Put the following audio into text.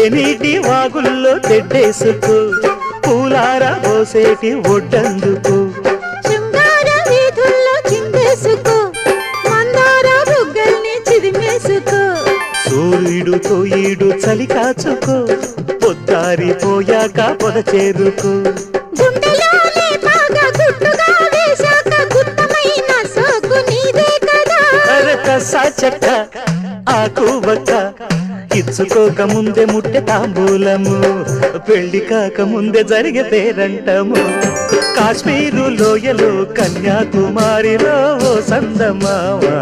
తేనీటి వాగుల్లో తెడ్డేసుకో పూలార పోసేటి ఒడ్డందుకు శృంగార వీధుల్లో చిందేసుకో మందార బుగ్గల్ని చిదిమేసుకో సూర్యుడు తోయిడు చలి కాచుకో పొద్దారిపోయాక పొద చేరుకో గుండెలోనే బాగా గుట్టుగా వేశాక గుత్తమైన సోకు నీదే కదా అరకసా చెక్క ఆకు వక్క ఇచ్చుకోక ముందే ముట్టె తాంబూలము పెళ్లి కాక ముందే జరిగే పేరంటము కాశ్మీరు లోయలో కన్యాకుమారిలో ఓ సందమావా